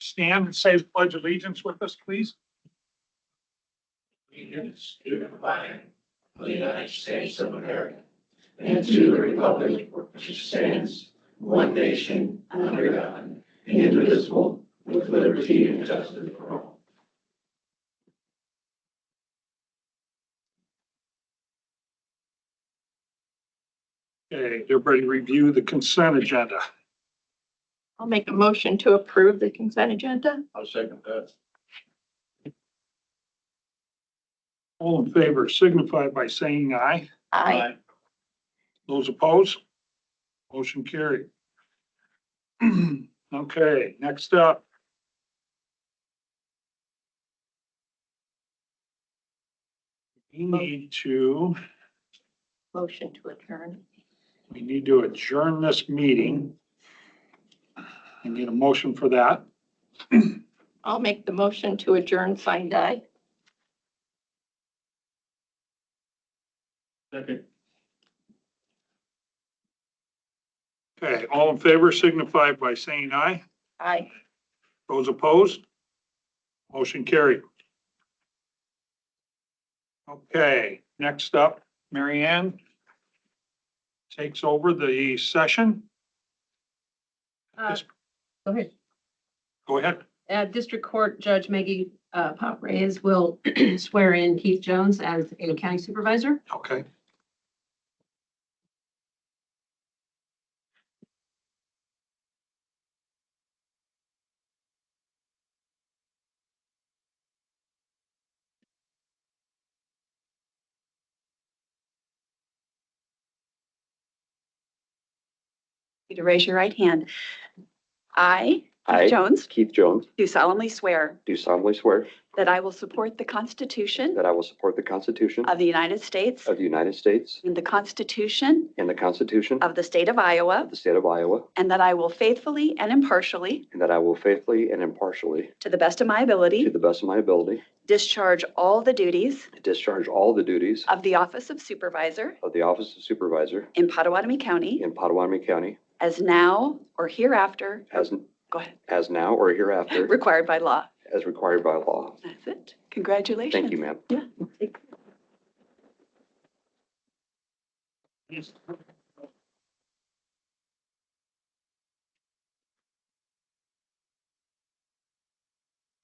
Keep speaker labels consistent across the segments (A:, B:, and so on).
A: stand and say the pledge of allegiance with us, please?
B: Allegiance to the flag of the United States of America and to the republic which stands one nation under God, indivisible, with liberty and justice for all.
A: Okay, everybody review the consent agenda.
C: I'll make a motion to approve the consent agenda.
B: I'll second that.
A: All in favor signify by saying aye.
C: Aye.
A: Those opposed? Motion carried. Okay, next up. We
C: Motion to adjourn.
A: need to adjourn this meeting. I need a motion for that.
C: I'll make the motion to adjourn, signed aye.
B: Second.
A: Okay, all in favor signify by saying aye.
C: Aye.
A: Those opposed? Motion carried. Okay, next up, Mary Ann takes over the session.
D: Go ahead.
A: Go ahead.
D: District Court Judge Maggie Pop Reyes will swear in Keith Jones as a county supervisor.
A: Okay.
E: You to raise your right hand. I,
F: I,
E: Jones,
F: Keith Jones,
E: do solemnly swear
F: do solemnly swear
E: that I will support the Constitution
F: that I will support the Constitution
E: of the United States
F: of the United States
E: and the Constitution
F: and the Constitution
E: of the State of Iowa,
F: of the State of Iowa,
E: and that I will faithfully and impartially,
F: and that I will faithfully and impartially,
E: to the best of my
F: to
E: ability,
F: the best of my ability,
E: discharge all the duties
F: discharge all the duties
E: of the Office of Supervisor
F: of the Office of Supervisor
E: in Potawatomi County
F: in Potawatomi County
E: as now or hereafter,
F: as
E: go ahead,
F: now or hereafter
E: required by law.
F: as required by law.
E: That's it. Congratulations.
F: Thank you, ma'am.
E: Yeah.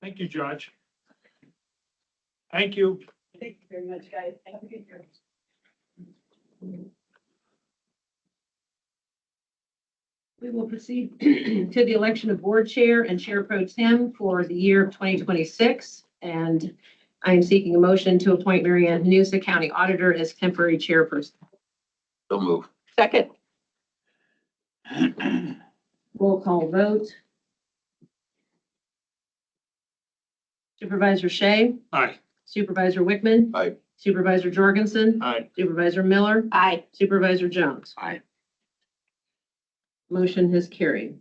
A: Thank you, Judge. Thank you.
E: Thank you very much, guys. Have a good year.
D: We will proceed to the election of board chair and chair pro tem for the year of 2026. And I am seeking a motion to appoint Mary Ann Hanusa, County Auditor, as temporary chairperson.
B: Don't move.
C: Second.
D: Roll call vote. Supervisor Shea,
A: Aye.
D: Supervisor Wickman,
B: Aye.
D: Supervisor Jorgensen,
B: Aye.
D: Supervisor Miller,
C: Aye.
D: Supervisor Jones.
B: Aye.
D: Motion has carried.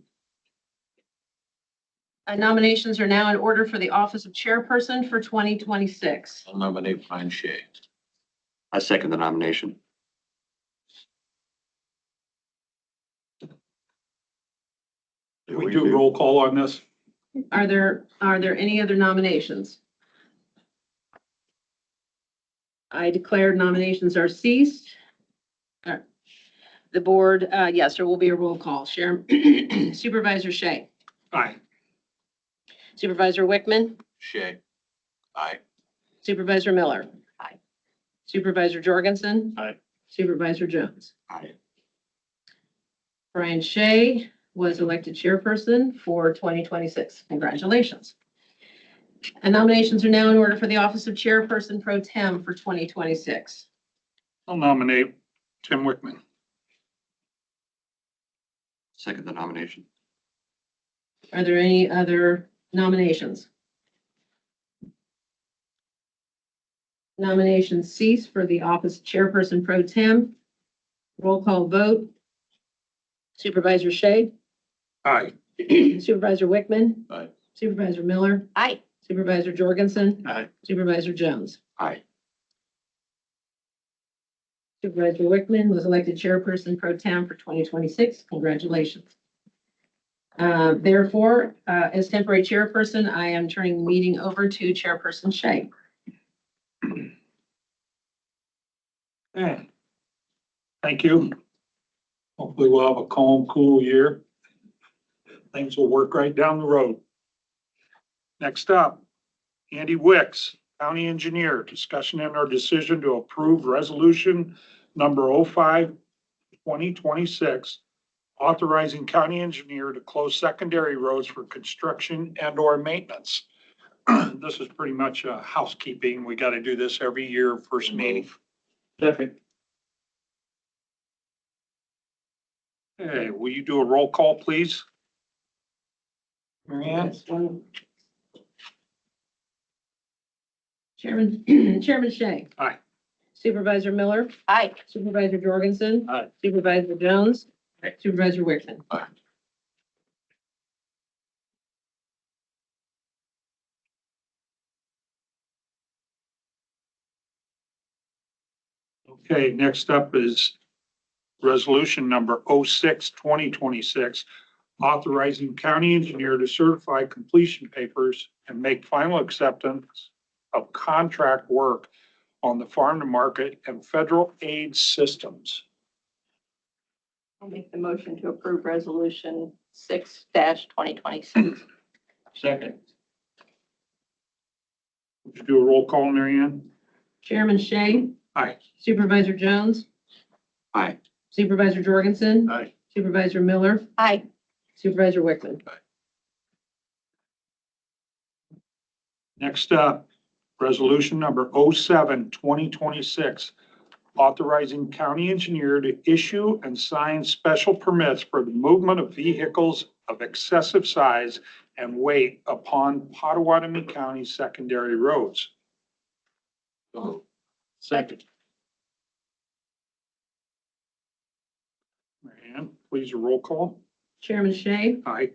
D: Nominations are now in order for the office of chairperson for 2026.
B: I'll nominate Brian Shea.
F: I second the nomination.
A: Did we do a roll call on this?
D: Are there any other nominations? I declare nominations are ceased. The board, yes, there will be a roll call. Supervisor Shea,
A: Aye.
D: Supervisor Wickman,
B: Shea. Aye.
D: Supervisor Miller.
C: Aye.
D: Supervisor Jorgensen.
B: Aye.
D: Supervisor Jones.
F: Aye.
D: Brian Shea was elected chairperson for 2026. Congratulations. And nominations are now in order for the office of chairperson pro tem for 2026.
A: I'll nominate Tim Wickman.
F: Second the nomination.
D: Are there any other nominations? Nominations cease for the office of chairperson pro tem. Roll call vote. Supervisor Shea,
A: Aye.
D: Supervisor Wickman,
B: Aye.
D: Supervisor Miller,
C: Aye.
D: Supervisor Jorgensen,
B: Aye.
D: Supervisor Jones.
F: Aye.
D: Supervisor Wickman was elected chairperson pro tem for 2026. Congratulations. Therefore, as temporary chairperson, I am turning the meeting over to Chairperson Shea.
A: Okay. Thank you. Hopefully we'll have a calm, cool year. Things will work right down the road. Next up, Andy Wicks, County Engineer, discussion and our decision to approve resolution number 05/2026, authorizing county engineer to close secondary roads for construction and or maintenance. This is pretty much housekeeping. We got to do this every year, first meeting.
B: Second.
A: Hey, will you do a roll call, please? Mary Ann?
D: Chairman Shea.
A: Aye.
D: Supervisor Miller.
C: Aye.
D: Supervisor Jorgensen.
A: Aye.
D: Supervisor Jones. Supervisor Wickman.
A: Okay, next up is resolution number 06/2026, authorizing county engineer to certify completion papers and make final acceptance of contract work on the farm to market and federal aid systems.
C: I'll make the motion to approve resolution 6/2026.
B: Second.
A: Would you do a roll call, Mary Ann?
D: Chairman Shea.
A: Aye.
D: Supervisor Jones.
F: Aye.
D: Supervisor Jorgensen.
B: Aye.
D: Supervisor Miller.
C: Aye.
D: Supervisor Wickman.
A: Next up, resolution number 07/2026, authorizing county engineer to issue and sign special permits for the movement of vehicles of excessive size and weight upon Pottawatomie County secondary roads.
B: Second.
A: Mary Ann, please a roll call.
D: Chairman Shea.
A: Aye.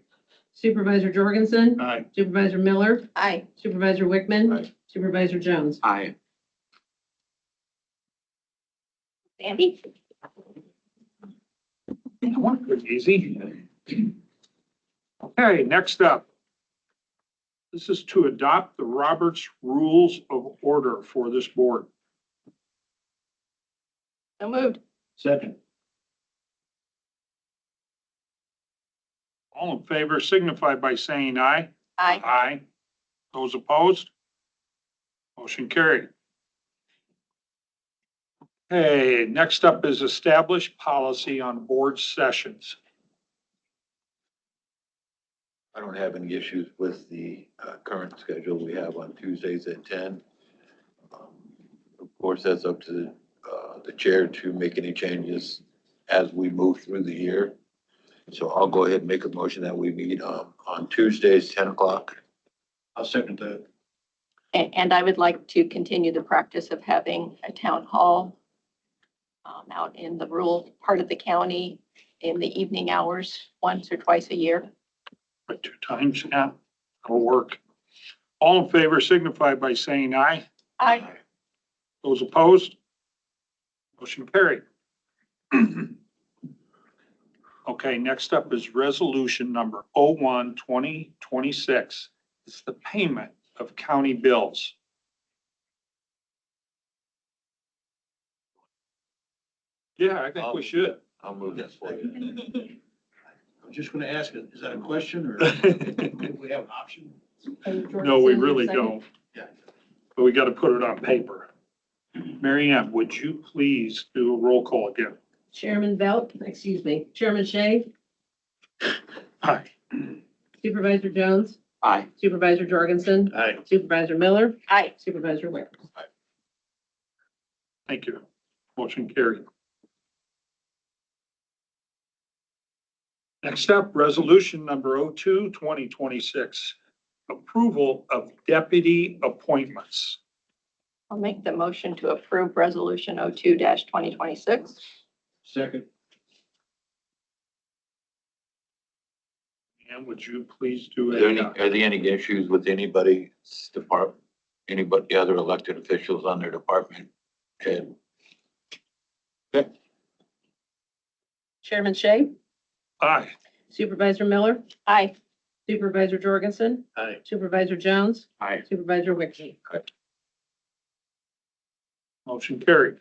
D: Supervisor Jorgensen.
B: Aye.
D: Supervisor Miller.
C: Aye.
D: Supervisor Wickman.
B: Aye.
D: Supervisor Jones.
F: Aye.
C: Sandy?
A: That one was easy. Okay, next up. This is to adopt the Roberts Rules of Order for this board.
C: So moved.
B: Second.
A: All in favor signify by saying aye.
C: Aye.
A: Aye. Those opposed? Motion carried. Okay, next up is establish policy on board sessions.
G: I don't have any issues with the current schedule we have on Tuesdays at 10. Of course, that's up to the chair to make any changes as we move through the year. So I'll go ahead and make a motion that we meet on Tuesdays, 10 o'clock.
B: I'll second that.
C: And I would like to continue the practice of having a town hall out in the rural part of the county in the evening hours, once or twice a year.
A: But 2 times, yeah, that'll work. All in favor signify by saying aye.
C: Aye.
A: Those opposed? Motion carried. Okay, next up is resolution number 01/2026. It's the payment of county bills. Yeah, I think we should.
G: I'll move this for you.
B: I'm just gonna ask, is that a question or do we have an option?
A: No, we really don't,
B: Yeah.
A: but we got to put it on paper. Mary Ann, would you please do a roll call again?
D: Chairman Chairman Shea.
A: Aye.
D: Supervisor Jones.
F: Aye.
D: Supervisor Jorgensen.
B: Aye.
D: Supervisor Miller.
C: Aye.
D: Supervisor Wickman.
A: Thank you. Motion carried. Next up, resolution number 02/2026, approval of deputy appointments.
C: I'll make the motion to approve resolution 02/2026.
B: Second.
A: And would you please do
G: Are there any issues with anybody's department, anybody, other elected officials on their department? And
D: Chairman Shea.
A: Aye.
D: Supervisor Miller,
C: Aye.
D: Supervisor Jorgensen,
A: Aye.
D: Supervisor Jones,
F: Aye.
D: Supervisor Wickman.
A: Motion carried.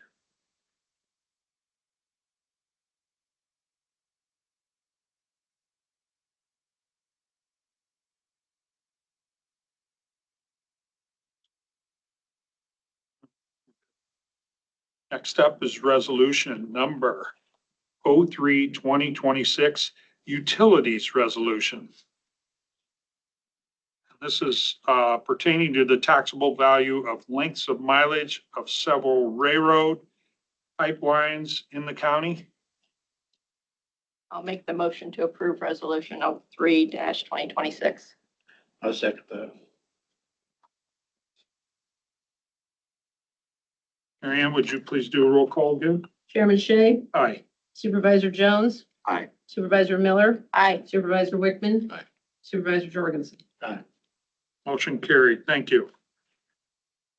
A: Next up is resolution number 03-2026, utilities resolution. This is pertaining to the taxable value of lengths of mileage of several railroad pipelines in the county.
C: I'll make the motion to approve resolution 03-2026.
B: I'll second that.
A: Mary Ann, would you please do a roll call again?
D: Chairman Shay,
A: Aye.
D: Supervisor Jones,
F: Aye.
D: Supervisor Miller,
C: Aye.
D: Supervisor Wickman.
G: Aye.
D: Supervisor Jorgensen.
A: Motion carried. Thank you.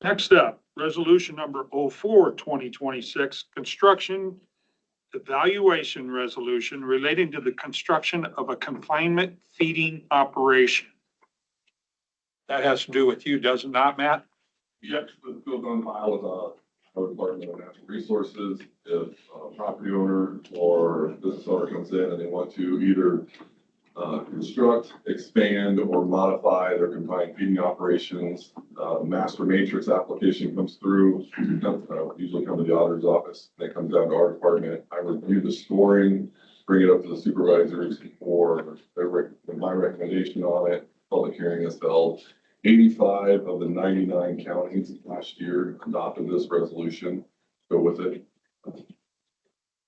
A: Next up, resolution number 04-2026, construction evaluation resolution relating to the construction of a confinement feeding operation. That has to do with you, does it not, Matt?
H: Yes, the bill's on file with our Department of Natural Resources. If a property owner or business owner comes in and they want to either construct, expand, or modify their confined feeding operations, master matrix application comes through, usually come to the auditor's office, then it comes down to our department. I review the scoring, bring it up to the supervisors for my recommendation on it. Public hearing is held. 85 of the 99 counties last year adopted this resolution. Go with it.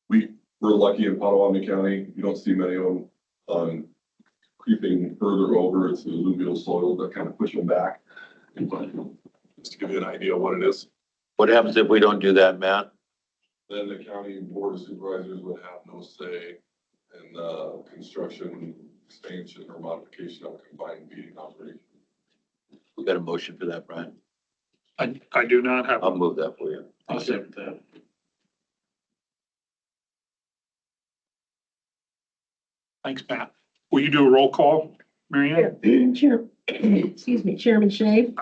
H: We're lucky in Potawatomi County. You don't see many of them on creeping further over. It's the alluvial soils that kind of push them back. But just to give you an idea of what it is,
G: What happens if we don't do that, Matt?
H: then the county board of supervisors would have no say in construction, expansion, or modification of a confined feeding operation.
G: We got a motion for that, Brian?
A: I do not have.
G: I'll move that for you.
B: I'll second that.
A: Thanks, Matt. Will you do a roll call, Mary Ann?
D: Excuse me, Chairman Shay.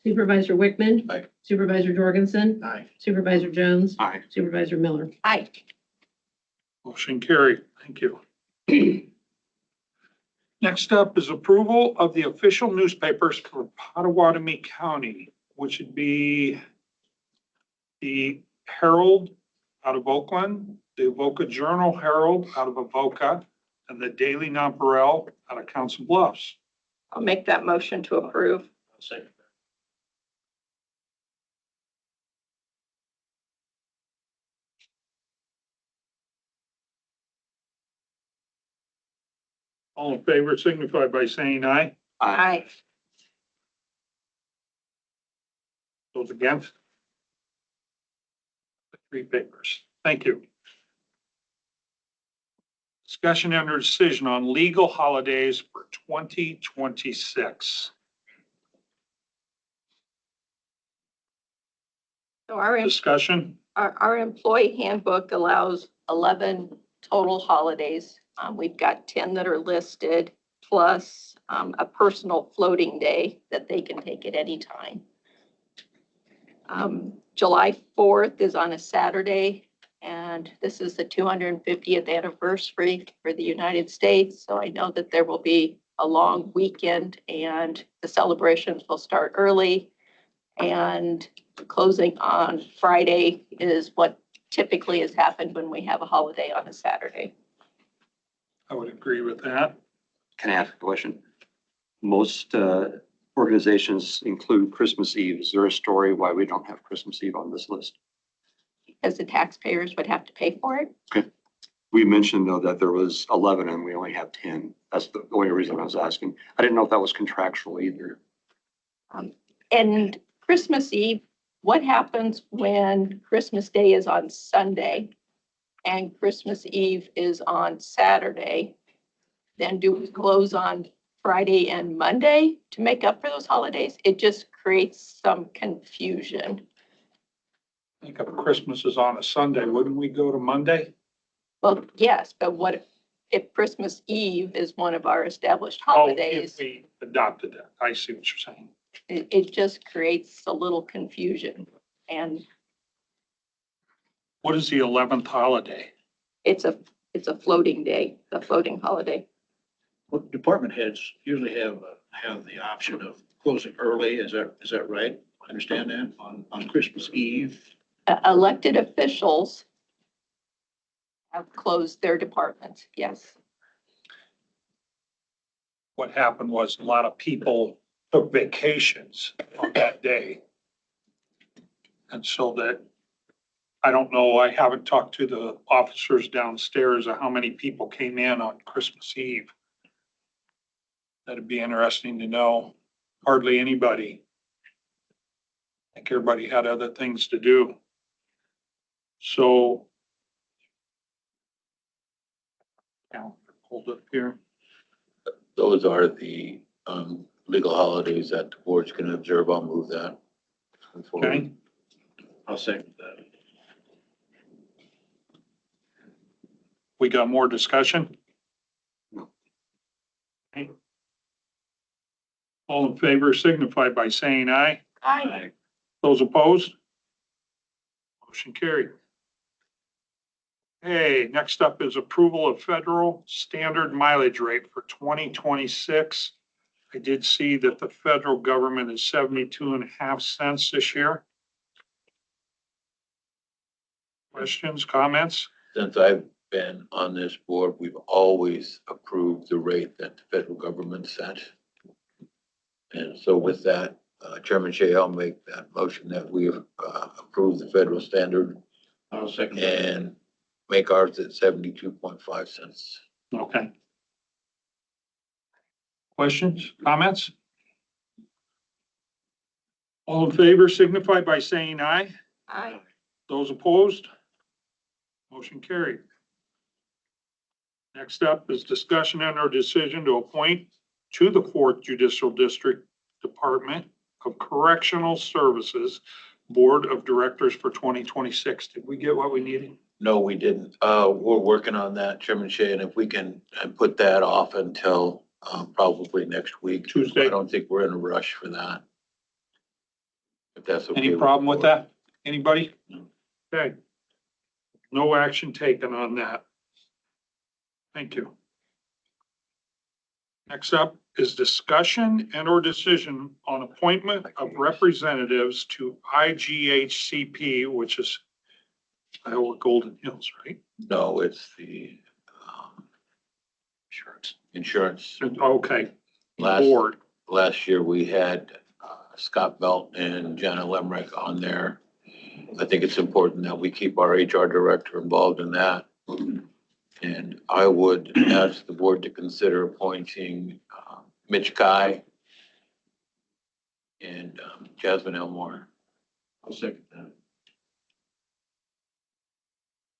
D: Supervisor Wickman.
G: Aye.
D: Supervisor Jorgensen.
B: Aye.
D: Supervisor Jones.
F: Aye.
D: Supervisor Miller.
C: Aye.
A: Motion carried. Thank you. Next up is approval of the official newspapers for Potawatomi County, which would be the Herald out of Oakland, the Avoca Journal Herald out of Avoca, and the Daily Nonpareil out of Council Bluffs.
C: I'll make that motion to approve.
B: I'll second that.
A: All in favor signify by saying aye.
C: Aye.
A: Those against? The three papers. Thank you. Discussion and decision on legal holidays for 2026.
C: So our
A: Discussion?
C: Our employee handbook allows 11 total holidays. We've got 10 that are listed, plus a personal floating day that they can take at any time. July 4th is on a Saturday, and this is the 250th anniversary for the United States. So I know that there will be a long weekend, and the celebrations will start early. And closing on Friday is what typically has happened when we have a holiday on a Saturday.
A: I would agree with that.
F: Can I ask a question? Most organizations include Christmas Eve. Is there a story why we don't have Christmas Eve on this list?
C: Because the taxpayers would have to pay for it.
F: We mentioned though that there was 11 and we only have 10. That's the only reason I was asking. I didn't know if that was contractual either.
C: And Christmas Eve, what happens when Christmas Day is on Sunday and Christmas Eve is on Saturday? Then do we close on Friday and Monday to make up for those holidays? It just creates some confusion.
A: I think if Christmas is on a Sunday, wouldn't we go to Monday?
C: Well, yes, but what if Christmas Eve is one of our established
A: Oh,
C: holidays,
A: if we adopted that, I see what you're saying.
C: it just creates a little confusion. And
A: What is the 11th holiday?
C: it's a floating day, a floating holiday.
B: Well, department heads usually have the option of closing early. Is that right? I understand that on Christmas Eve.
C: Elected officials have closed their departments, yes.
A: What happened was a lot of people took vacations on that day. And so that, I don't know, I haven't talked to the officers downstairs of how many people came in on Christmas Eve. That'd be interesting to know. Hardly anybody. I think everybody had other things to do. So. Calendar pulled up here.
G: Those are the legal holidays that the board's going to observe. I'll move that.
A: Okay,
B: I'll second that.
A: we got more discussion? Okay. All in favor signify by saying aye.
C: Aye.
A: Those opposed? Motion carried. Hey, next up is approval of federal standard mileage rate for 2026. I did see that the federal government is 72.5 cents this year. Questions, comments?
G: Since I've been on this board, we've always approved the rate that the federal government set. And so with that, Chairman Shea, I'll make that motion that we approve the federal standard
B: I'll second that.
G: and make ours at 72.5 cents.
A: Okay. Questions, comments? All in favor signify by saying aye.
C: Aye.
A: Those opposed? Motion carried. Next up is discussion and or decision to appoint to the Fourth Judicial District Department of Correctional Services Board of Directors for 2026. Did we get what we needed?
G: No, we didn't. We're working on that, Chairman Shea, and if we can put that off until probably next week.
A: Tuesday.
G: I don't think we're in a rush for that. If that's okay.
A: Any
G: with
A: problem
G: the
A: with
G: board.
A: that? Anybody?
B: No.
A: Okay. No action taken on that. Thank you. Next up is discussion and or decision on appointment of representatives to IGHCP, which is Iowa Golden Hills, right?
G: No, it's the insurance.
A: Okay,
G: Last,
A: board.
G: last year we had Scott Belt and Jana Lemrick on there. I think it's important that we keep our HR director involved in that. And I would ask the board to consider appointing Mitch Kai and Jasmine Elmore.
B: I'll second that.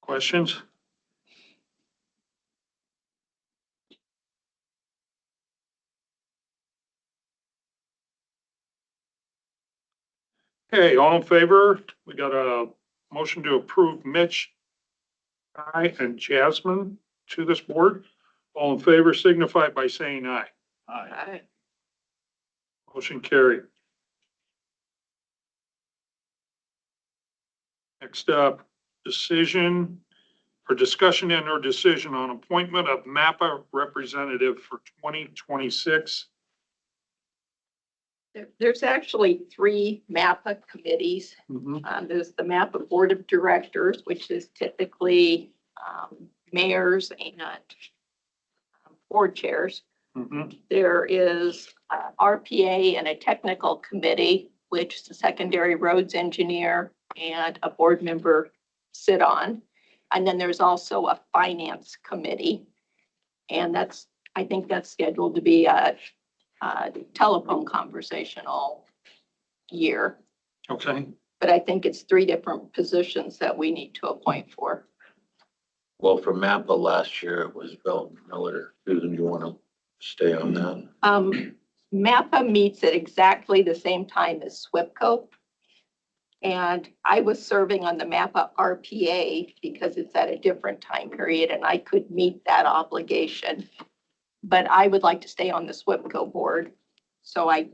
A: Questions? Okay, all in favor? We got a motion to approve Mitch, Guy, and Jasmine to this board. All in favor signify by saying aye.
B: Aye.
C: Aye.
A: Motion carried. Next up, decision or discussion and or decision on appointment of MAPPA representative for 2026.
C: There's actually 3 MAPPA committees. There's the MAPPA Board of Directors, which is typically mayors and board chairs.
A: Mhm.
C: There is RPA and a technical committee, which the secondary roads engineer and a board member sit on. And then there's also a finance committee. And I think that's scheduled to be a telephone conversational year.
A: Okay,
C: But I think it's 3 different positions that we need to appoint for.
G: Well, for MAPPA last year, it was Belton Miller. Susan, do you want to stay on that?
C: MAPPA meets at exactly the same time as SWPCO. And I was serving on the MAPA RPA because it's at a different time period and I could meet that obligation. But I would like to stay on the SWIPCO board. So I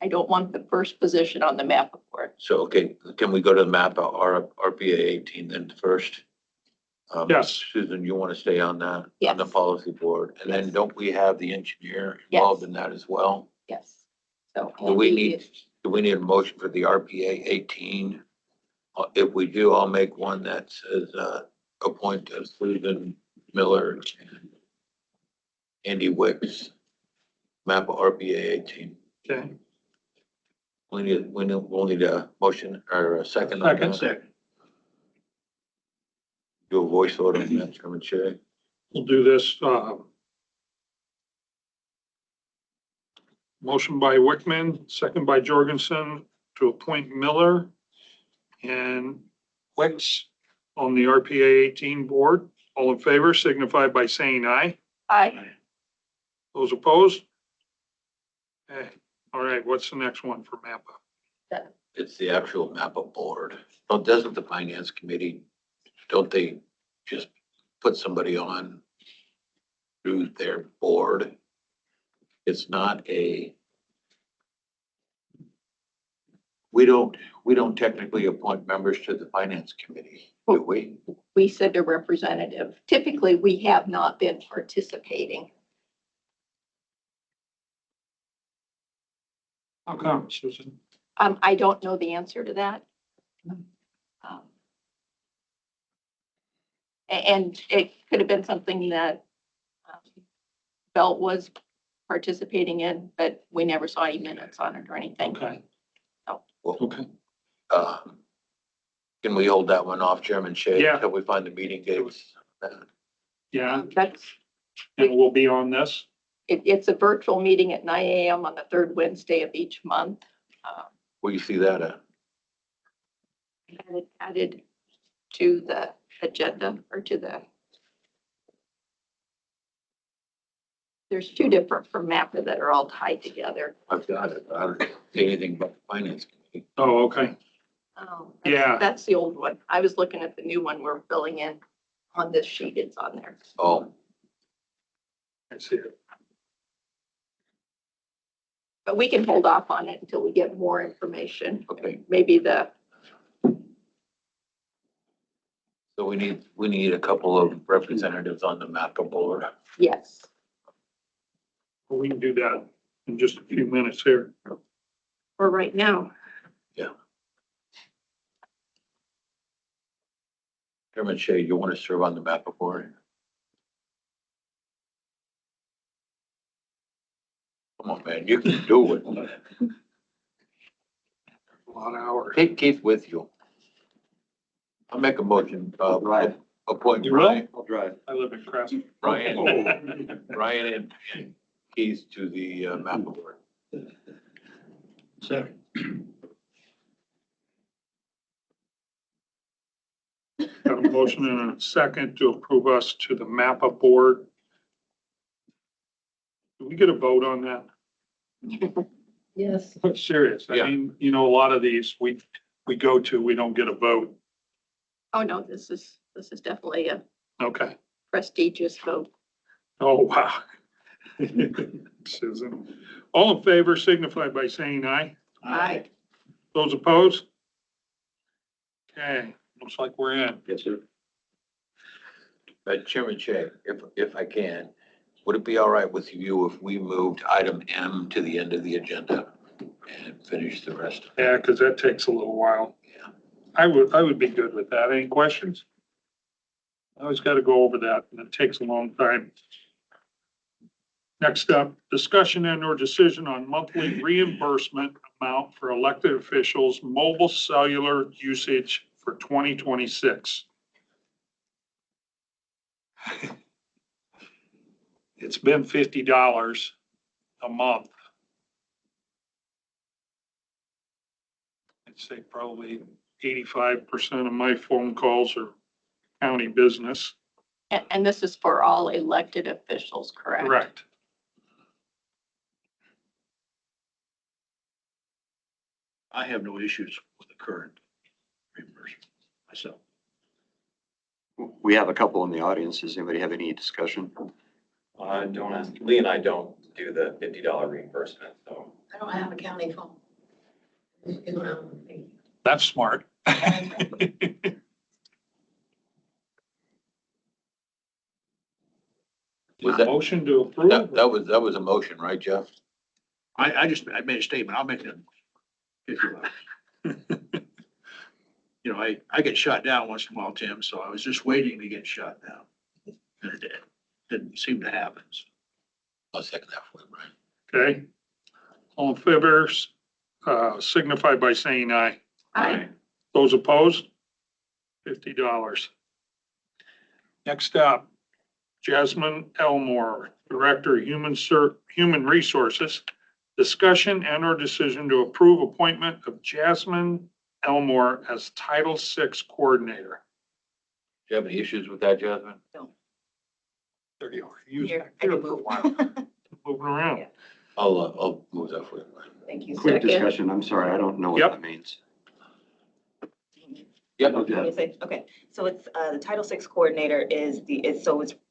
C: don't want the first position on the MAPA board.
G: So, okay, can we go to the map, RPA 18 then first?
A: Yes.
G: Susan, you want to stay on that? On the
C: Yes.
G: policy board? And then
C: Yes.
G: don't we have the engineer involved
C: Yes.
G: in that as well?
C: Yes. So
G: Do we
C: Andy,
G: do we need a motion for the RPA 18? If we do, I'll make one that says, appoint Susan Miller and Andy Wicks, map RPA 18.
A: Okay.
G: We'll need a motion or a second on that.
A: Second.
G: Do a voice vote on that, Chairman Shea.
A: We'll do this, motion by Wickman, second by Jorgensen to appoint Miller and Wicks on the RPA 18 board. All in favor signify by saying aye.
C: aye.
A: Those opposed? Okay, all right, what's the next one for MAPA?
G: It's the actual MAPA board. Oh, doesn't the finance committee, don't they just put somebody on through their board? It's not we don't technically appoint members to the finance committee, do we?
C: We send a representative. Typically, we have not been participating.
A: How come, Susan?
C: I don't know the answer to that. And it could have been something that Belt was participating in, but we never saw any minutes on it or anything.
A: Okay.
G: Well,
A: Okay.
G: Can we hold that one off, Chairman Shea?
A: Yeah.
G: Until we find the meeting dates?
A: Yeah,
C: That's,
A: and we'll be on this.
C: it's a virtual meeting at 9 a.m. on the third Wednesday of each month.
G: Where you see that at?
C: And it added to the agenda or to the. There's two different from MAPA that are all tied together.
G: I've got it. I don't say anything about the finance committee.
A: Oh, okay. Yeah.
C: That's the old one. I was looking at the new one we're filling in on this sheet. It's on there.
G: Oh,
A: I see it.
C: But we can hold off on it until we get more information.
G: okay.
C: Maybe
G: So we need a couple of representatives on the MAPA board.
C: yes.
A: Well, we can do that in just a few minutes here.
C: For right now.
G: Chairman Shea, you want to serve on the MAPA board? Come on, man, you can do it.
A: A lot of hours.
G: Take Keith with you. I'll make a motion,
F: Right.
G: appoint
A: You will?
G: Ryan,
F: I'll drive.
A: I live in Crescent.
G: Ryan and Keith to the MAPA board.
A: Second. Got a motion and a second to approve us to the MAPA board. Do we get a vote on that?
D: Yes.
A: I'm serious. I
G: Yeah.
A: mean, a lot of these we go to, we don't get a vote.
C: Oh, no, this is definitely a
A: Okay.
C: prestigious vote.
A: Oh, wow. Susan. All in favor signify by saying aye.
C: Aye.
A: Those opposed? Okay, looks like we're in.
F: Yes, sir.
G: Chairman Shea, if I can, would it be all right with you if we moved item M to the end of the agenda and finish the rest?
A: Yeah, because that takes a little while.
G: Yeah.
A: I would be good with that. Any questions? I always got to go over that and it takes a long time. Next up, discussion and or decision on monthly reimbursement amount for elected officials' mobile cellular usage for 2026. It's been $50 a month. I'd say probably 85% of my phone calls are county business.
C: And this is for all elected officials, correct?
A: Correct.
I: I have no issues with the current reimbursement myself.
F: We have a couple in the audience. Does anybody have any discussion?
J: Don't ask, Lee and I don't do the $50 reimbursement, so.
E: I don't have a county phone.
A: That's smart.
G: Was that-
A: Motion to approve?
G: That was a motion, right, Jeff?
I: I made a statement. I'll make it. You know, I get shot down once in a while, Tim, so I was just waiting to get shot down. And it didn't seem to happen. So.
G: I'll second that for you, Brian.
A: Okay. All in favor, signify by saying aye.
C: Aye.
A: Those opposed? $50. Next up, Jasmine Elmore, Director of Human Resources. Discussion and or decision to approve appointment of Jasmine Elmore as Title VI Coordinator.
G: Do you have any issues with that, Jasmine?
A: There you are. You
E: Here,
A: back
E: I
A: there
E: can
A: for a
E: move.
A: while. Moving around.
E: Yeah.
G: I'll move that for you, Brian.
E: Thank you.
F: Quick
C: Second.
F: discussion. I'm sorry, I don't know what
A: Yep.
F: that means.
G: Yep.
F: Okay.
K: Okay, so it's, the Title VI coordinator is it's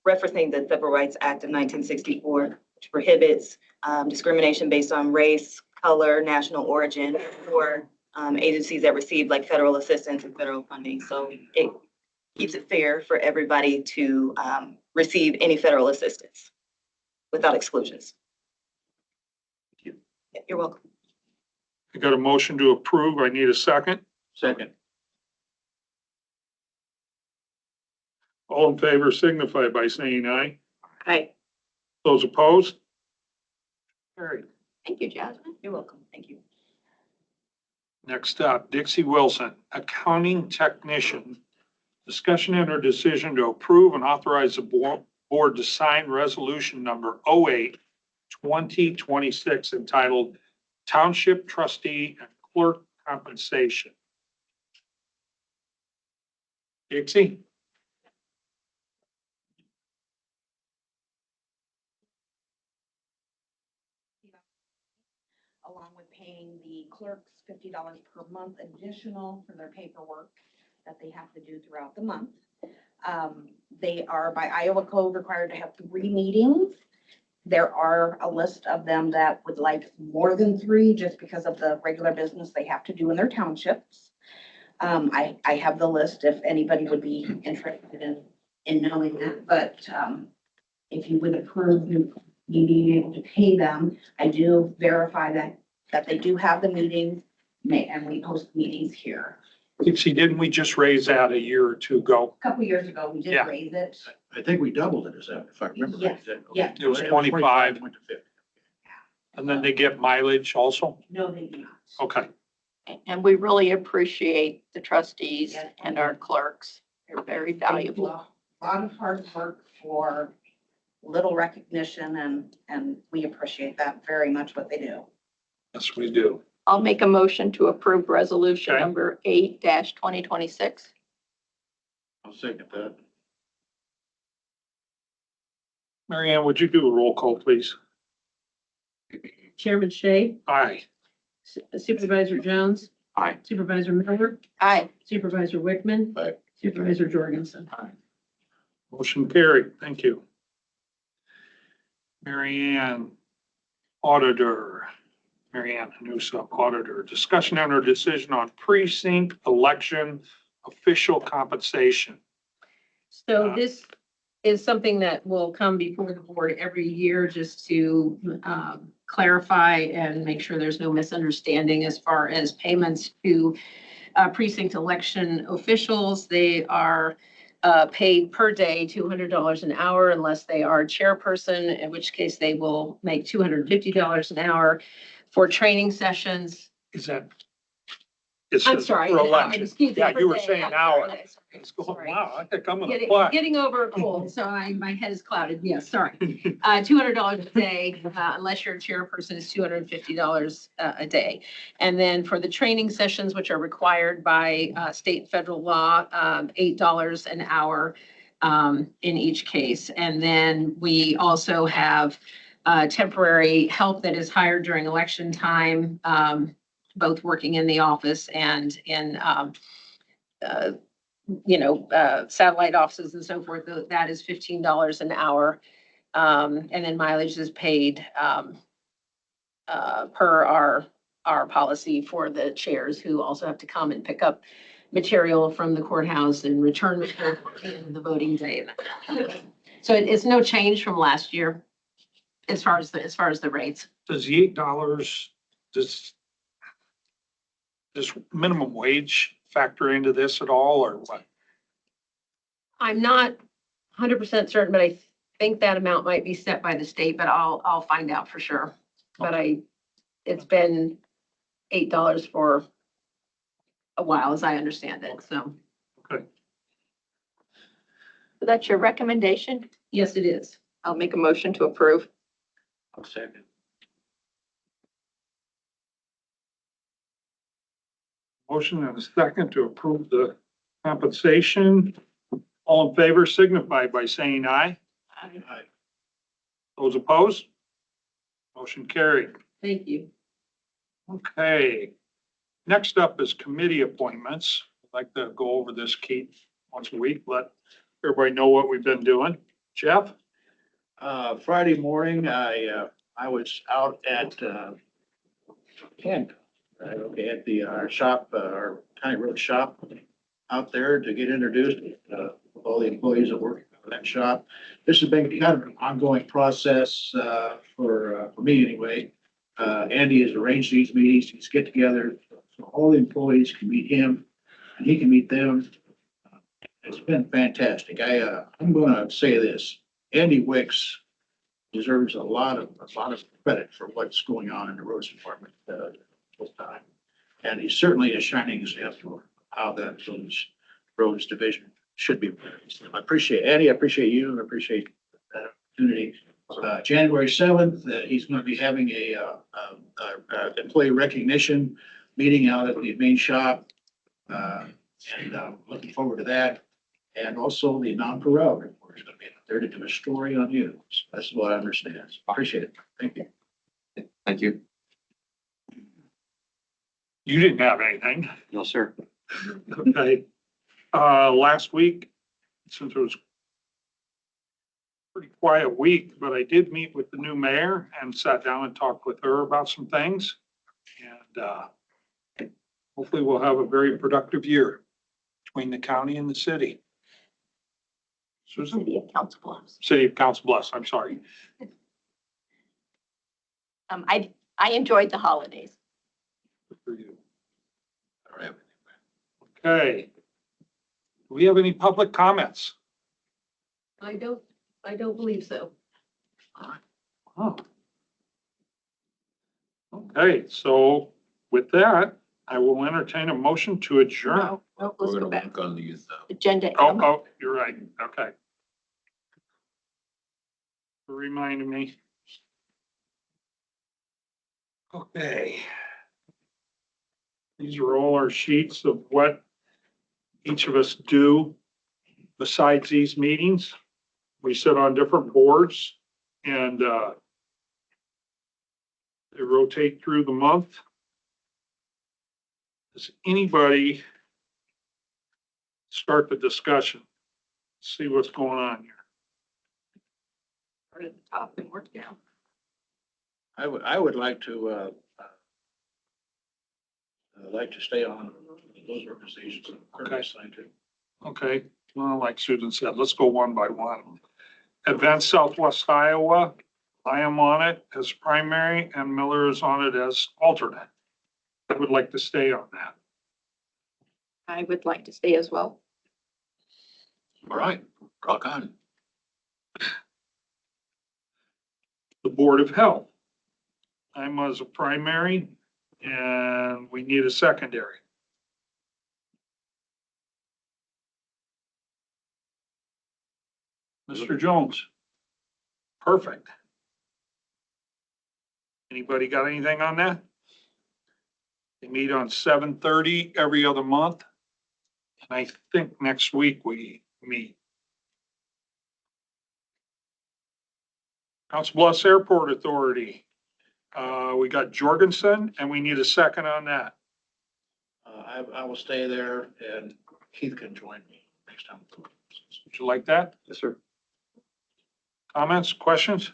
K: referencing the Civil Rights Act of 1964, which prohibits discrimination based on race, color, national origin, or agencies that receive like federal assistance and federal funding. So it keeps it fair for everybody to receive any federal assistance without exclusions.
F: Thank you.
K: Yeah, you're welcome.
A: I got a motion to approve. I need a second.
I: Second.
A: All in favor signify by saying aye.
E: Aye.
A: Those opposed? Carried.
C: Thank you, Jasmine.
K: You're welcome. Thank you.
A: Next up, Dixie Wilson, Accounting Technician. Discussion and or decision to approve and authorize the board to sign resolution number 08-2026 entitled Township Trustee and Clerk Compensation. Dixie?
L: Along with paying the clerks $50 per month additional for their paperwork that they have to do throughout the month. They are by Iowa code required to have 3 meetings. There are a list of them that would like more than 3 just because of the regular business they have to do in their townships. I have the list if anybody would be interested in knowing that, but if you would approve me being able to pay them, I do verify that they do have the meetings, and we post meetings here.
A: Dixie, didn't we just raise that a year or two ago?
L: A couple years ago, we did
A: Yeah.
L: raise it.
I: I think we doubled it, if I remember right.
L: Yes, yeah.
A: It was 25.
I: Went to 50.
A: And then they get mileage also?
L: No, they do not.
A: Okay.
C: And we really appreciate the trustees
L: Yes.
C: and our clerks. They're very valuable.
L: A lot of hard work for little recognition, and we appreciate that very much what they do.
A: Yes, we do.
C: I'll make a motion to approve resolution
A: Okay.
C: number 8-2026.
I: I'll second that.
A: Mary Ann, would you do a roll call, please?
D: Chairman Shay,
A: Aye.
D: Supervisor Jones,
F: Aye.
D: Supervisor Miller,
C: Aye.
D: Supervisor Wickman.
G: Aye.
D: Supervisor Jorgensen.
A: Motion carried. Thank you. Mary Ann, Auditor. Mary Ann Hanusa, Auditor. Discussion and or decision on precinct election official compensation.
D: So this is something that will come before the board every year just to clarify and make sure there's no misunderstanding as far as payments to precinct election officials. They are paid per day, $200 an hour unless they are chairperson, in which case they will make $250 an hour for training sessions.
A: Is that? It's
D: I'm sorry.
A: For election.
D: Excuse me,
A: Yeah,
D: per
A: you were
D: day.
A: saying
D: I'm
A: hour.
D: sorry.
A: It's going,
D: Sorry.
A: wow, I think I'm gonna
D: Getting,
A: apply.
D: getting over a cold, so my head is clouded. Yes, sorry. $200 a day, unless you're a chairperson, is $250 a day. And then for the training sessions, which are required by state and federal law, $8 an hour in each case. And then we also have temporary help that is hired during election time. both working in the office and in, satellite offices and so forth. That is $15 an hour. And then mileage is paid, per our policy for the chairs who also have to come and pick up material from the courthouse and return material at the end of the voting day. So it's no change from last year as far as the rates.
A: Does the $8, does minimum wage factor into this at all, or what?
D: I'm not 100% certain, but I think that amount might be set by the state, but I'll find out for sure. But it's been $8 for a while, as I understand it. So,
A: Okay,
C: So that's your recommendation?
D: yes, it is.
C: I'll make a motion to approve.
I: I'll second.
A: motion and a second to approve the compensation. All in favor signify by saying aye.
I: Aye.
A: Those opposed? Motion carried.
D: Thank you.
A: Okay. Next up is committee appointments. I'd like to go over this, Keith, once a week, let everybody know what we've been doing. Jeff?
I: Friday morning, I was out at, Kent, at the, our shop, our county road shop out there to get introduced, with all the employees that work for that shop. This has been kind of an ongoing process, for me anyway. Andy has arranged these meetings, these get together, so all the employees can meet him and he can meet them. It's been fantastic. I'm gonna say this, Andy Wicks deserves a lot of credit for what's going on in the roads department, this time. And he's certainly a shining example of how that roads division should be. I appreciate Andy, I appreciate you, and I appreciate that opportunity. January 7th, he's gonna be having a employee recognition meeting out at the main shop. And looking forward to that. And also the non-paral report is gonna be there to do a story on you. So that's what I understand. Appreciate it. Thank you.
F: Thank you.
A: You didn't have anything.
F: No, sir.
A: Okay. Last week, since it was a pretty quiet week, but I did meet with the new mayor and sat down and talked with her about some things. And hopefully we'll have a very productive year between the county and the city. Susan?
C: City of Council Bluffs.
A: City of Council Bluffs, I'm sorry.
C: I enjoyed the holidays.
A: Good for you.
G: All right.
A: Okay. Do we have any public comments?
D: I don't believe so.
A: Oh. Okay, so with that, I will entertain a motion to adjourn.
C: No, let's
G: We're
C: go
G: gonna
C: back.
G: work on these,
C: Agenda
A: Oh,
C: M.
A: oh, you're right. Okay. For reminding me. Okay. These are all our sheets of what each of us do besides these meetings. We sit on different boards and they rotate through the month. Does anybody start the discussion? See what's going on here.
C: Start at the top and work down.
I: I would like to stay on those organizations. that I'm currently assigned to.
A: Okay, well, like Susan said, let's go one by one. Advance Southwest Iowa, I am on it as primary and Miller is on it as alternate. I would like to stay on that.
C: I would like to stay as well.
G: all right, rock on.
A: The Board of Health. I'm as a primary and we need a secondary. Mr. Jones. Perfect. Anybody got anything on that? They meet on 7:30 every other month. And I think next week we meet. Council Bluffs Airport Authority. We got Jorgensen, and we need a second on that.
I: I will stay there and Keith can join me next time.
A: Would you like that?
F: Yes, sir.
A: Comments, questions?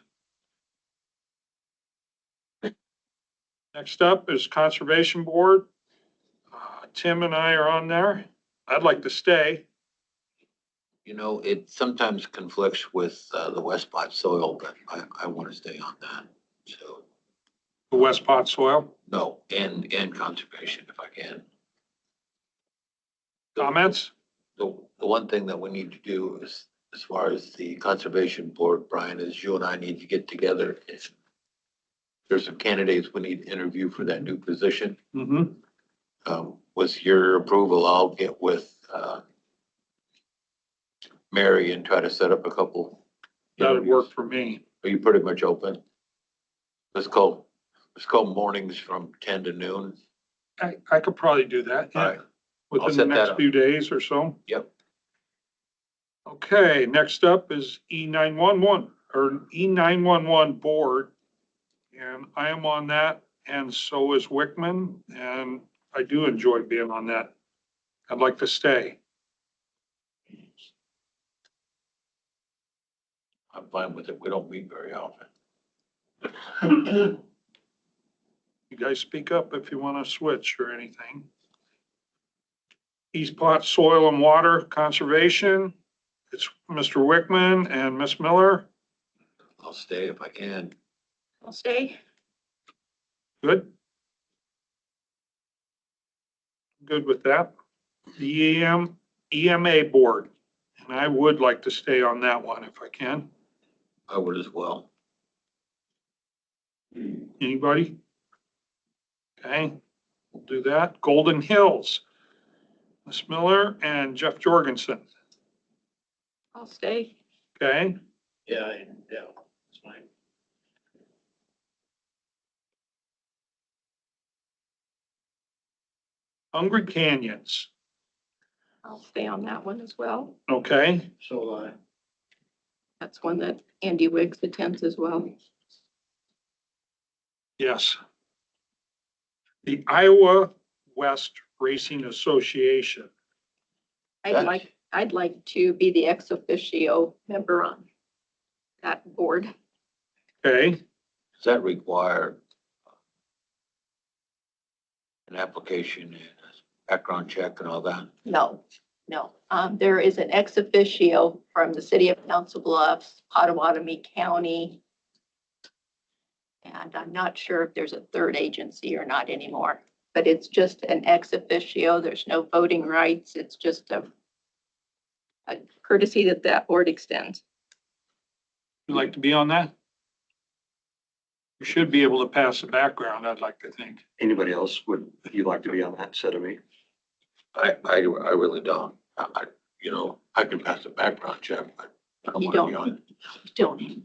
A: Next up is Conservation Board. Tim and I are on there. I'd like to stay.
G: You know, it sometimes conflicts with the West Pot soil, but I want to stay on that. So,
A: The West Pot Soil.
G: no, and conservation if I can.
A: Comments?
G: The one thing that we need to do is, as far as the conservation board, Brian, is you and I need to get together. If there's some candidates we need to interview for that new position.
A: Mm-hmm.
G: With your approval, I'll get with Mary and try to set up a couple.
A: That'd
G: interviews.
A: work for me.
G: Are you pretty much open? Let's go mornings from 10 to noon.
A: I could probably do that.
G: All
A: Yeah.
G: right.
A: Within the
G: set that
A: next
G: up.
A: few days or so.
G: Yep.
A: Okay, next up is E911 or E911 Board. And I am on that, and so is Wickman, and I do enjoy being on that. I'd like to stay.
G: I'm fine with it. We don't meet very often.
A: You guys speak up if you want to switch or anything. East Pot Soil and Water Conservation. It's Mr. Wickman and Miss Miller.
G: I'll stay if I can.
C: I'll stay.
A: Good. Good with that. The EMA Board, and I would like to stay on that one if I can.
G: I would as well.
A: Anybody? Okay, we'll do that. Golden Hills, Miss Miller and Jeff Jorgensen.
C: I'll stay.
A: Okay,
I: Yeah, it's fine.
A: Hungry Canyons.
C: I'll stay on that one as well.
A: Okay,
I: So,
C: That's one that Andy Wiggs attends as well.
A: yes. The Iowa West Racing Association.
C: I'd like to be the ex officio member on that board.
A: Okay,
G: Does that require an application and a background check and all that?
C: No. There is an ex officio from the city of Council Bluffs, Potawatomi County. And I'm not sure if there's a third agency or not anymore, but it's just an ex officio. There's no voting rights. It's just a courtesy that board extends.
A: you'd like to be on that? You should be able to pass the background, I'd like to think.
F: Anybody else, would you like to be on that instead of me?
G: I really don't. I can pass a background check, but I don't
C: You
G: want to be on it.
C: Don't.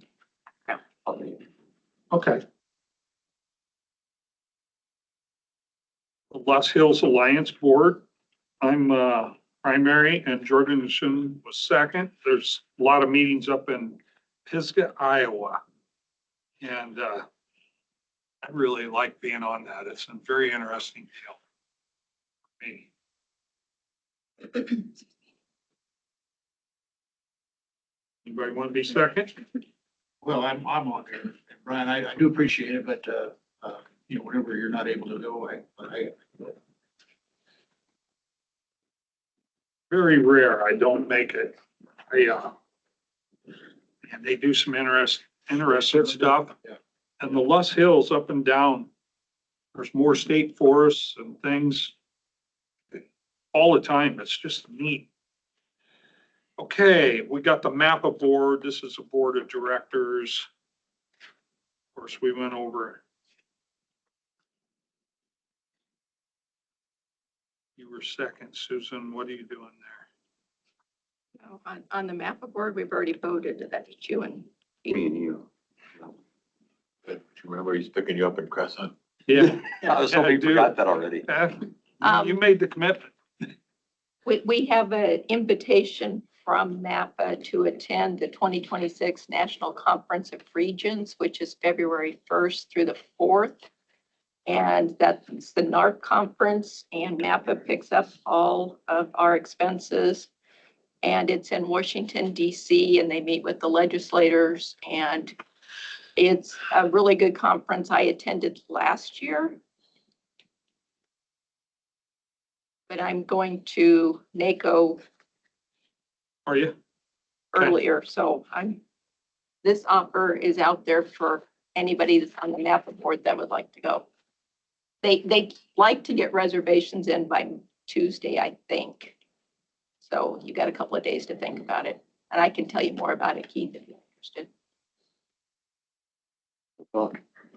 A: Okay. The Los Hills Alliance Board, I'm primary and Jorgensen was second. There's a lot of meetings up in Pisgah, Iowa. And I really like being on that. It's a very interesting deal for me. Anybody want to be second?
I: well, I'm on there. And Brian, I do appreciate it, but, whenever you're not able to go, I
A: Very rare, I don't make it. And they do some interesting stuff.
I: Yeah.
A: And the Los Hills up and down, there's more state forests and things all the time. It's just neat. Okay, we got the MAPPA board. This is a board of directors. Of course, we went over. You were second, Susan. What are you doing there?
C: No, on the MAPPA board, we've already voted. That's you and
F: Me and you.
G: But you remember he's picking you up in Crescent?
A: Yeah.
F: I was hoping you forgot that already.
A: You made the commitment.
C: we have an invitation from MAPPA to attend the 2026 National Conference of Regions, which is February 1st through the 4th. And that's the NARC conference, and MAPPA picks up all of our expenses. And it's in Washington, DC, and they meet with the legislators, and it's a really good conference. I attended last year. But I'm going to NACO
A: Are you?
C: earlier, so this offer is out there for anybody that's on the MAPPA board that would like to go. They like to get reservations in by Tuesday, I think. So you got a couple of days to think about it, and I can tell you more about it, Keith, if you're interested.
F: Well,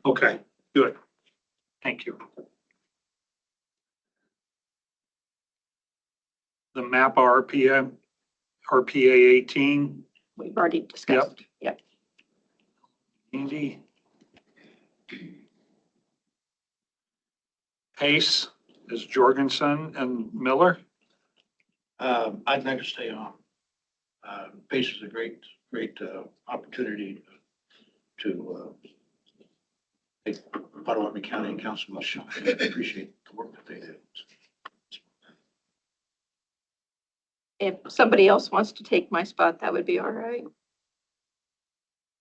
A: Okay, good. Thank you. The MAPPA RPA 18,
C: We've already discussed. Yep.
A: Andy. Pace is Jorgensen and Miller.
I: I'd like to stay on. PACE is a great opportunity to make Potawatomi County Council much. I appreciate the work that they do.
C: If somebody else wants to take my spot, that would be all right.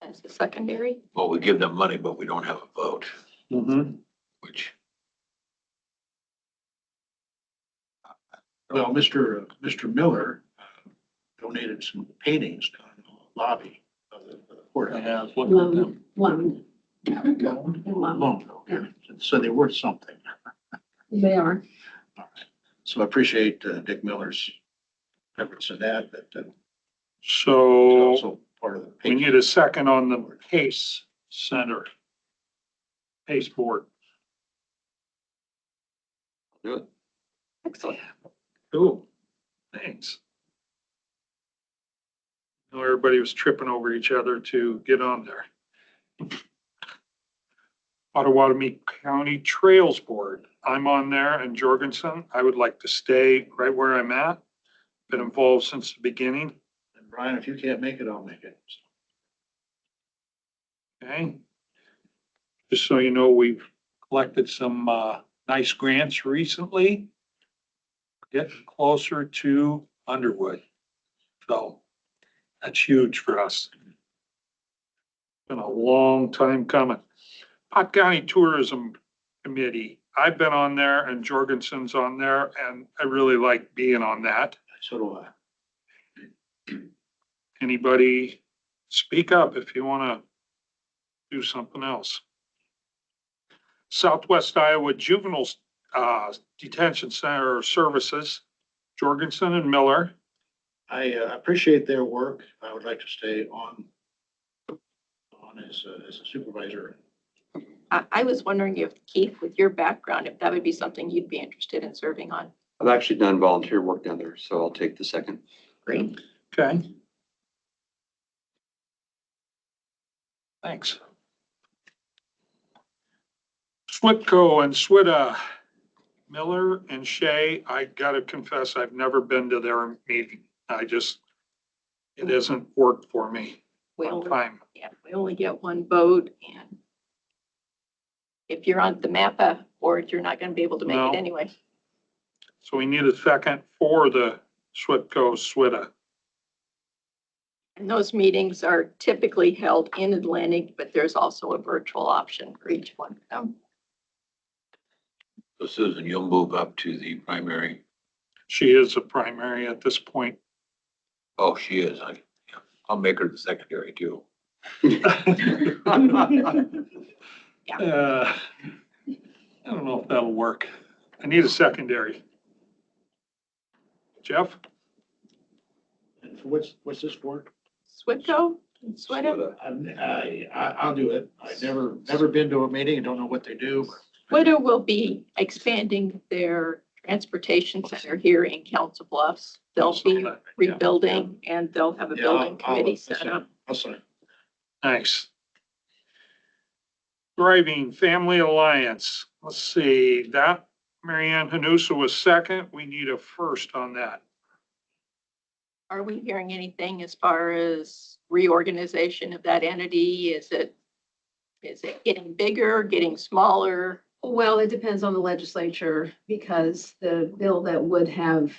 C: As a secondary.
G: Well, we give them money, but we don't have a vote, which.
I: Well, Mr. Miller donated some paintings down in the lobby of the courthouse.
A: I was looking at them.
D: Loan.
I: Long ago, yeah. So they're worth something.
D: They are.
I: All right. So I appreciate Dick Miller's efforts in that, but it's
A: So
I: also part of the.
A: we need a second on the Pace Center. Pace Board.
F: do it.
C: Excellent.
A: Cool. Thanks. I know everybody was tripping over each other to get on there. Potawatomi County Trails Board. I'm on there, and Jorgensen. I would like to stay right where I'm at. Been involved since the beginning.
I: And Brian, if you can't make it, I'll make it.
A: Okay. Just so you know, we've collected some nice grants recently. Getting closer to Underwood. So that's huge for us. Been a long time coming. Pot County Tourism Committee. I've been on there and Jorgensen's on there, and I really like being on that.
I: So do I.
A: Anybody speak up if you want to do something else. Southwest Iowa Juvenile Detention Center Services, Jorgensen and Miller.
I: I appreciate their work. I would like to stay on as a supervisor.
C: I was wondering if Keith, with your background, if that would be something you'd be interested in serving on.
F: I've actually done volunteer work down there, so I'll take the second.
C: Great.
A: Okay. Thanks. Switco and Swida, Miller and Shea, I gotta confess, I've never been to their meeting. It hasn't worked for me
C: We
A: one
C: only,
A: time.
C: yeah, we only get one vote, and if you're on the MAPPA board, you're not going to be able to make
A: No.
C: it anyway.
A: So we need a second for the Switco, Swida.
C: And those meetings are typically held in Atlantic, but there's also a virtual option for each one of them.
G: So Susan, you'll move up to the primary.
A: She is a primary at this point.
G: Oh, she is. I'll make her the secondary too.
A: I don't know if that'll work. I need a secondary. Jeff?
I: And what's this for?
C: Switco and Swida.
I: I'll do it. I've never been to a meeting. I don't know what they do.
C: Swida will be expanding their transportation center here in Council Bluffs. They'll be rebuilding, and they'll have a building committee set up.
I: I'll sign.
A: Nice. Driving Family Alliance. Let's see, that Marianne Hanusa was second. We need a first on that.
C: Are we hearing anything as far as reorganization of that entity? Is it getting bigger, getting smaller?
D: Well, it depends on the legislature because the bill that would have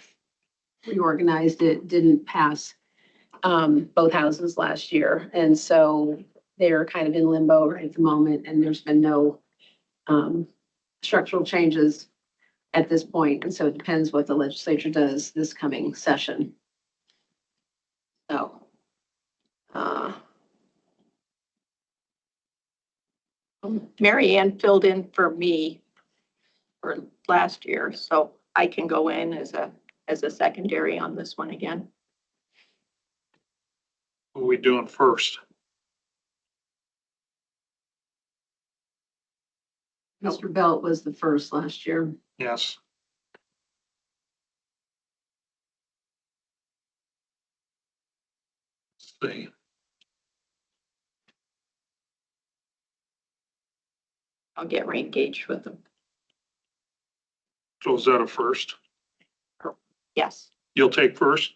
D: reorganized it didn't pass both houses last year. And so they're kind of in limbo right at the moment, and there's been no structural changes at this point. And so it depends what the legislature does this coming session. So,
C: Mary Ann filled in for me for last year, so I can go in as a secondary on this one again.
A: What are we doing first?
D: Mr. Belt was the first last year.
A: Yes. Let's see.
C: I'll get re-engaged with them.
A: So is that a first?
C: Yes.
A: You'll take first?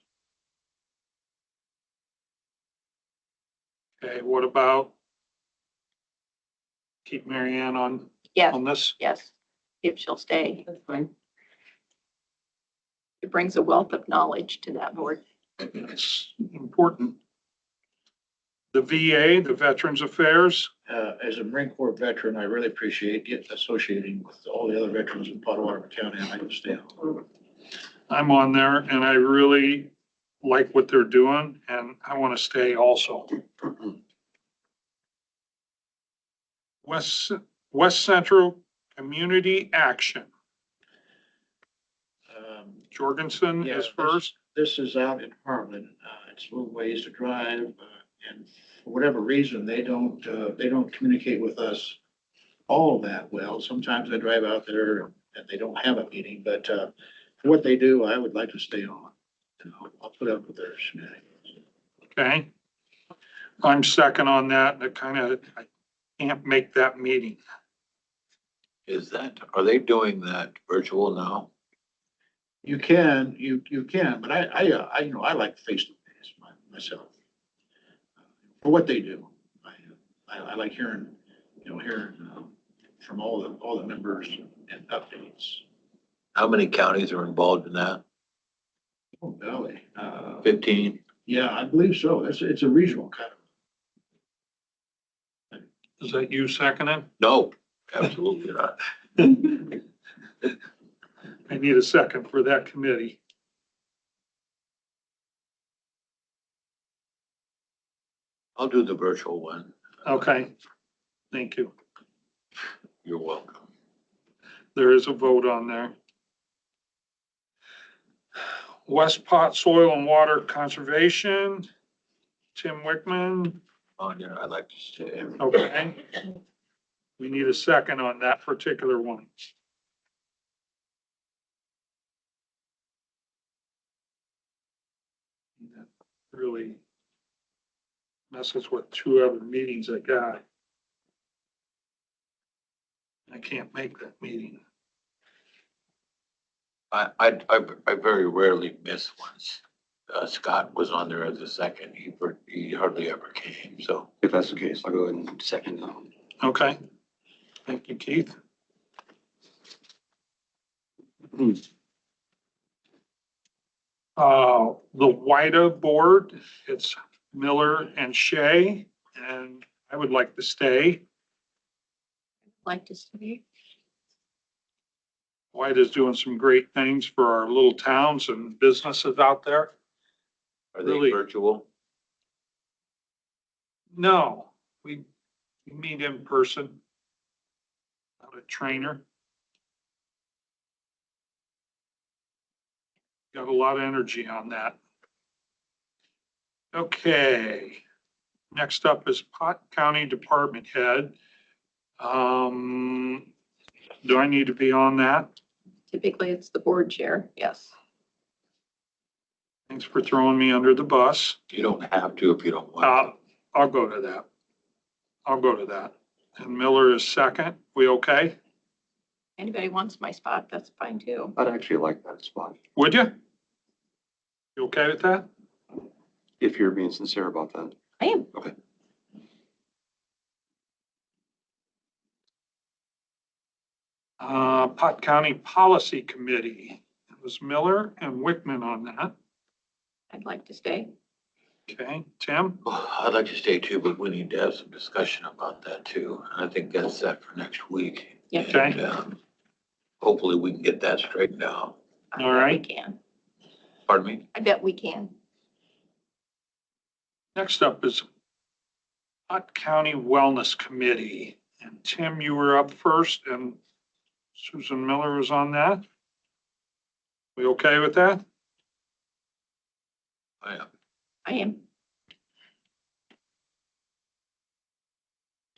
A: Okay, what about keep Mary Ann on
C: Yes,
A: this?
C: yes, if she'll stay.
D: That's fine.
C: It brings a wealth of knowledge to that board.
A: It's important. The VA, the Veterans Affairs,
I: As a Marine Corps veteran, I really appreciate associating with all the other veterans in Potawatomi County, and I can stay on.
A: I'm on there and I really like what they're doing and I want to stay also. West Central Community Action. Jorgensen
I: Yeah,
A: is first.
I: This is out in Harlan. It's a little ways to drive, and for whatever reason, they don't communicate with us all that well. Sometimes I drive out there and they don't have a meeting, but for what they do, I would like to stay on. I'll put up with their shenanigans.
A: Okay. I'm second on that. I can't make that meeting.
G: Are they doing that virtual now?
I: You can, but I like face to face myself. For what they do. I like hearing from all the members and updates.
G: How many counties are involved in that?
I: Oh, golly.
G: 15?
I: Yeah, I believe so. It's a regional kind of.
A: Is that you seconding?
G: No, absolutely not.
A: I need a second for that committee.
G: I'll do the virtual one.
A: Okay. Thank you.
G: You're welcome.
A: There is a vote on there. West Pot Soil and Water Conservation, Tim Wickman.
G: On there, I'd like to stay.
A: Okay. We need a second on that particular one. That really messes with two other meetings I got. I can't make that meeting.
G: I very rarely miss ones. Scott was on there as a second. He hardly ever came, so.
F: If that's the case, I'll go ahead and second that.
A: Okay. Thank you, Keith. The WIDA board, it's Miller and Shea, and I would like to stay.
C: Like to see.
A: WIDA's doing some great things for our little towns and businesses out there.
G: Are they
A: Really?
G: virtual?
A: No, we meet in person. I'm a trainer. Got a lot of energy on that. Okay. Next up is Pot County Department Head. Do I need to be on that?
C: Typically, it's the board chair, yes.
A: Thanks for throwing me under the bus.
G: You don't have to if you don't want
A: I'll go to that. I'll go to that. And Miller is second. We okay?
C: Anybody wants my spot, that's fine too.
F: I'd actually like that spot.
A: Would you? You okay with that?
F: if you're being sincere about that.
C: I am.
F: Okay.
A: Pot County Policy Committee. It was Miller and Wickman on that.
C: I'd like to stay.
A: Okay, Tim?
G: I'd like to stay too, but we need to have some discussion about that too. And I think that's set for next week.
C: Yep.
A: Okay.
G: And, hopefully we can get that straightened out.
C: I
A: All
C: bet
A: right.
C: We can.
G: Pardon me?
C: I bet we can.
A: Next up is Pot County Wellness Committee. And Tim, you were up first and Susan Miller was on that. We okay with that?
G: I am.
C: I am.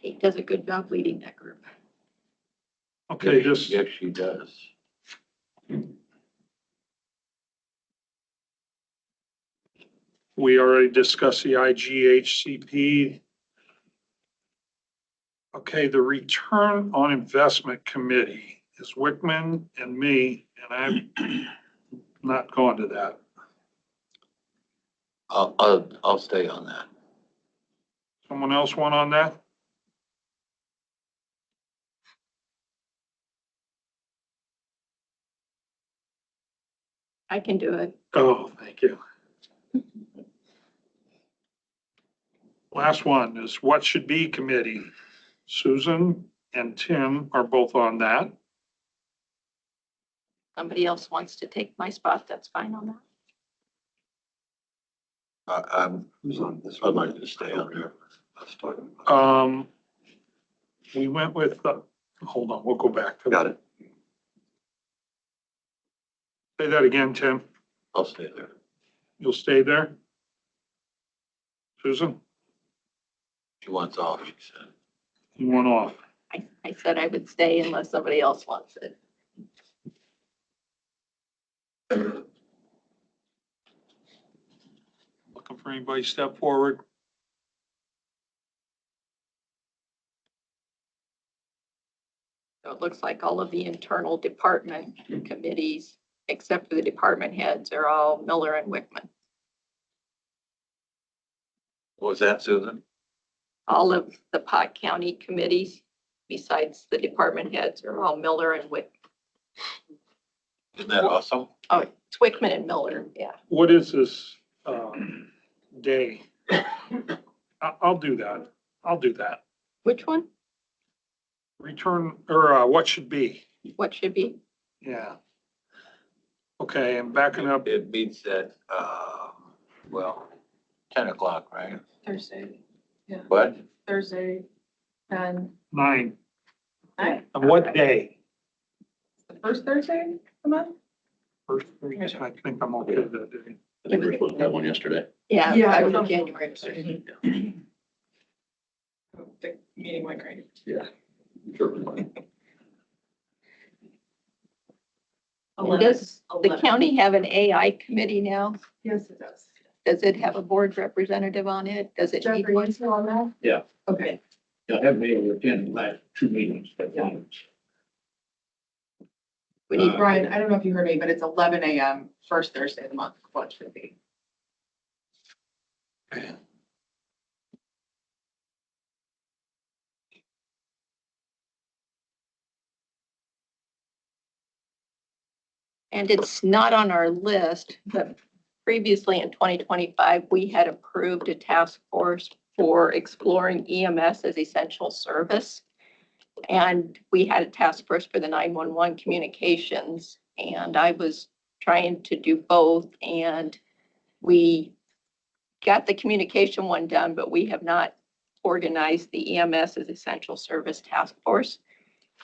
C: Kate does a good job leading that group.
A: Okay, just,
G: Yes, she does.
A: we already discussed the IGHCP. Okay, the Return on Investment Committee is Wickman and me, and I'm not going to that.
G: I'll stay on that.
A: Someone else want on that?
C: I can do it.
A: Oh, thank you. Last one is What Should Be Committee. Susan and Tim are both on that.
C: Somebody else wants to take my spot, that's fine on that.
F: Who's on this
G: I'd
F: one?
G: like to stay on there.
F: Let's talk about
A: We went with, hold on, we'll go back to
F: Got
A: that.
F: it.
A: Say that again, Tim.
G: I'll stay there.
A: You'll stay there? Susan,
G: She wants off, she said.
A: you want off?
C: I said I would stay unless somebody else wants it.
A: Looking for anybody to step forward?
C: So it looks like all of the internal department committees, except for the department heads, are all Miller and Wickman.
G: What was that, Susan?
C: All of the Pot County committees, besides the department heads, are all Miller and Wickman.
G: Isn't that awesome?
C: Oh, it's Wickman and Miller, yeah.
A: What is this, day? I'll do that. I'll do that.
C: Which one?
A: Return, or, what should be?
C: What should be?
A: Yeah. Okay, and backing up,
G: It meets at, 10 o'clock, right?
L: Thursday,
G: What?
L: Thursday, and
A: 9.
L: Nine?
A: On what day?
L: the first Thursday of the month?
A: First, I think I'm okay that day.
I: I think we were supposed to have one yesterday.
C: Yeah,
L: Yeah,
C: I
L: it was
C: was
L: on
C: January.
L: The meeting went great.
I: Yeah. Sure.
C: And does the county have an AI committee now?
L: Yes, it does.
C: Does it have a board representative on it? Does it need
L: Jeffrey,
C: one?
L: you still on that?
I: Yeah.
L: Okay.
I: Yeah, I haven't been able to attend the last 2 meetings, but.
C: We need,
L: Brian, I don't know if you heard me, but it's 11 a.m. first Thursday of the month. What should it be?
C: and it's not on our list, but previously in 2025, we had approved a task force for exploring EMS as essential service. And we had a task force for the 911 communications, and I was trying to do both. And we got the communication one done, but we have not organized the EMS as essential service task force.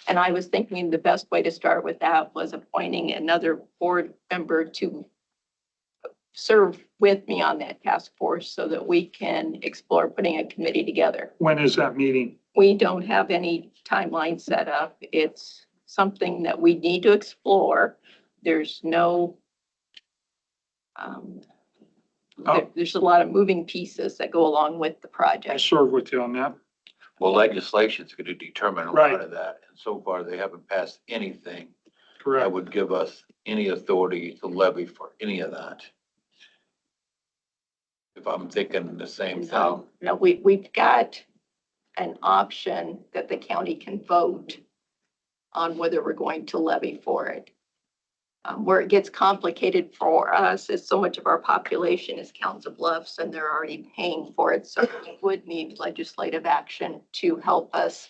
C: And I was thinking the best way to start with that was appointing another board member to serve with me on that task force so that we can explore putting a committee together.
A: When is that meeting?
C: We don't have any timeline set up. It's something that we need to explore. There's no, there's a lot of moving pieces that go along with the
A: I'll
C: project.
A: serve with you on that.
G: Well, legislation's gonna determine a
A: Right.
G: lot of that, and so far they haven't passed anything that
A: Correct.
G: would give us any authority to levy for any of that. if I'm thinking the same thing.
C: No, we've got an option that the county can vote on whether we're going to levy for it. Where it gets complicated for us is so much of our population is Council Bluffs and they're already paying for it. So we would need legislative action to help us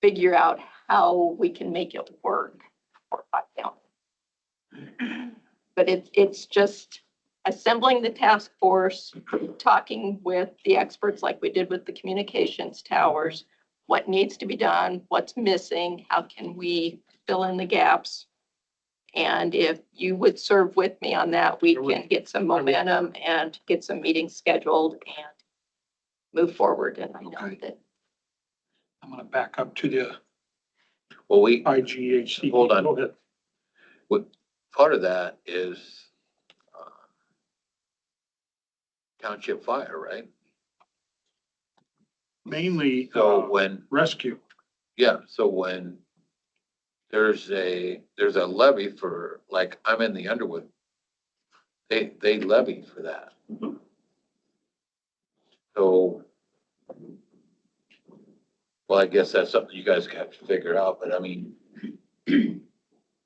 C: figure out how we can make it work for Pot County. But it's just assembling the task force, talking with the experts like we did with the communications towers, what needs to be done, what's missing, how can we fill in the gaps? And if you would serve with me on that, we can get some momentum and get some meetings scheduled and move forward. And I know
A: Okay.
C: that
A: I'm gonna back up to the
G: Well, we,
A: IGHC.
G: Hold on.
A: Go ahead.
G: part of that is township fire, right?
A: Mainly,
G: So when,
A: rescue.
G: yeah, so when there's a levy for, like, I'm in the Underwood, they levy for that.
C: Mhm.
G: So, well, I guess that's something you guys have to figure out, but I mean,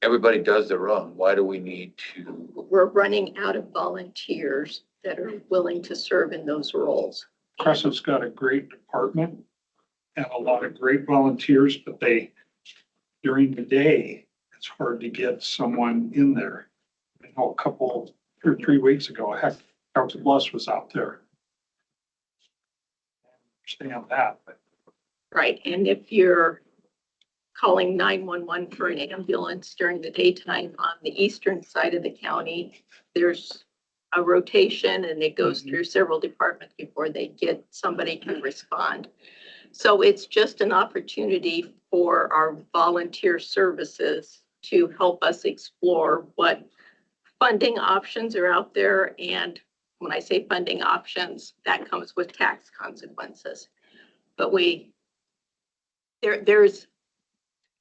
G: everybody does their own. Why do we need to?
C: we're running out of volunteers that are willing to serve in those roles.
A: Crescent's got a great department and a lot of great volunteers, but during the day, it's hard to get someone in there. I know a couple, 2 or 3 weeks ago, heck, Council Bluffs was out there. Understand that, but
C: Right, and if you're calling 911 for an ambulance during the daytime on the eastern side of the county, there's a rotation and it goes through several departments before they get somebody to respond. So it's just an opportunity for our volunteer services to help us explore what funding options are out there. And when I say funding options, that comes with tax consequences. But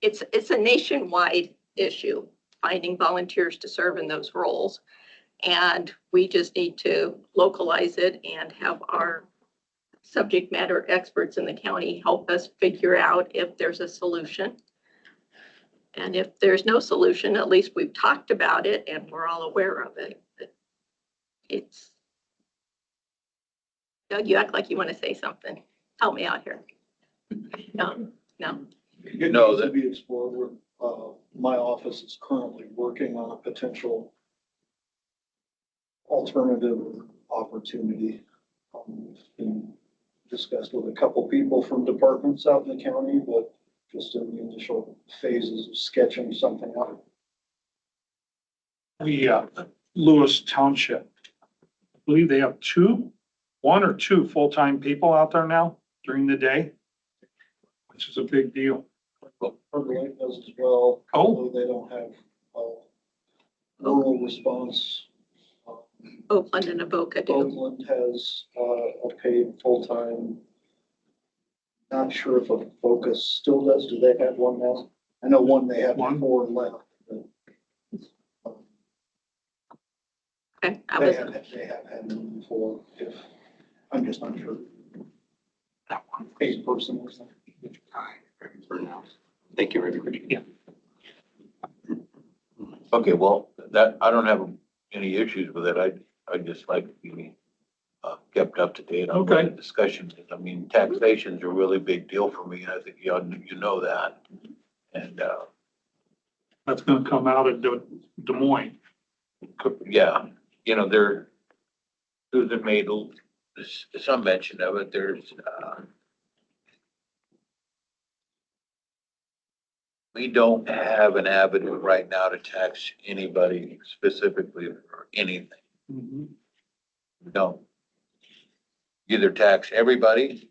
C: it's a nationwide issue, finding volunteers to serve in those roles. And we just need to localize it and have our subject matter experts in the county help us figure out if there's a solution. And if there's no solution, at least we've talked about it and we're all aware of it. It's, Doug, you act like you want to say something. Help me out here. No.
M: It
G: No,
M: needs to
G: that-
M: be explored. My office is currently working on a potential alternative opportunity. It's been discussed with a couple people from departments out in the county, but just in the initial phases of sketching something out.
A: Lewis Township, I believe they have 1 or 2 full-time people out there now during the day, which is a big deal.
M: Harbor Lake does as well.
A: Oh.
M: Although they don't have rural response.
C: Oakland and Avoca do.
M: Oakland has a paid full-time. Not sure if a Focus still does. Do they have one now? I know one they have
A: One.
M: 4 left. But,
C: Okay,
M: they have had them before. I'm just not sure.
A: That one.
M: Paid person or something.
F: For now. Thank you, everybody.
A: Yeah.
G: Okay, well, that, I don't have any issues with it. I'd just like to be kept up to date on what the
A: Okay.
G: discussion is. I mean, taxation's a really big deal for me, and I think you know that. And,
A: That's gonna come out of Des Moines.
G: yeah, you know, Susan made some mention of it. There's, we don't have an avenue right now to tax anybody specifically for anything.
A: Mhm.
G: No. Either tax everybody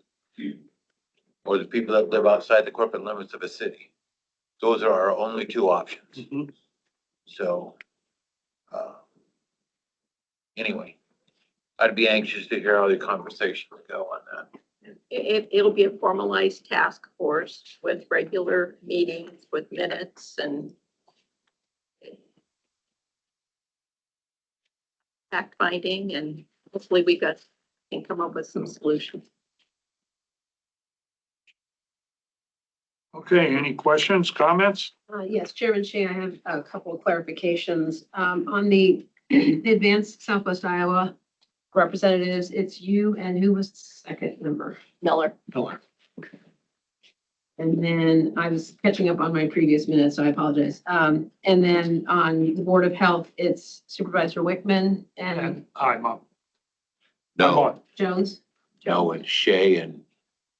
G: or the people that live outside the corporate limits of a city. Those are our only 2 options.
A: Mhm.
G: So, anyway, I'd be anxious to hear how the conversation would go on that.
C: It'll be a formalized task force with regular meetings, with minutes and fact finding and hopefully can come up with some solutions.
A: Okay, any questions, comments?
D: Yes, Chairman Shea, I have a couple of clarifications. On the Advanced Southwest Iowa representatives, it's you and who was the second member?
C: Miller.
A: Miller.
D: And then I was catching up on my previous minutes, so I apologize. And then on the Board of Health, it's Supervisor Wickman and
A: And I'm up.
G: No,
D: Jones.
G: no, it's Shay and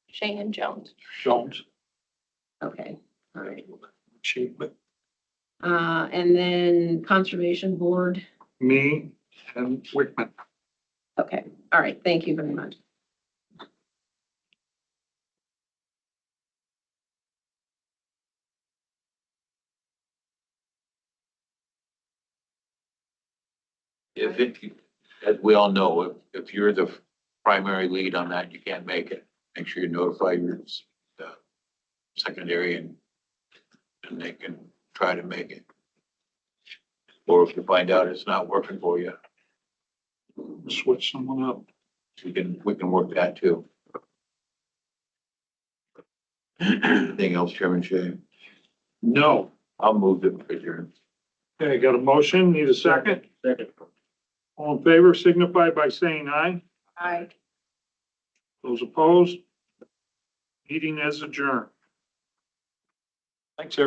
C: Shane and Jones.
A: Jones.
D: Okay, all right.
A: She, but
D: And then Conservation Board.
A: me and Wickman.
D: Okay, all right, thank you very much.
G: if it, as we all know, if you're the primary lead on that, you can't make it. Make sure you notify your secondary and they can try to make it. Or if you find out it's not working for you,
A: Switch someone up.
G: we can work that too. Anything else, Chairman Shay?
A: No.
G: I'll move it for adjourn.
A: Okay, got a motion, need a second?
I: Second.
A: All in favor signify by saying aye.
C: Aye.
A: Those opposed? Meeting is adjourned. Thanks, everyone.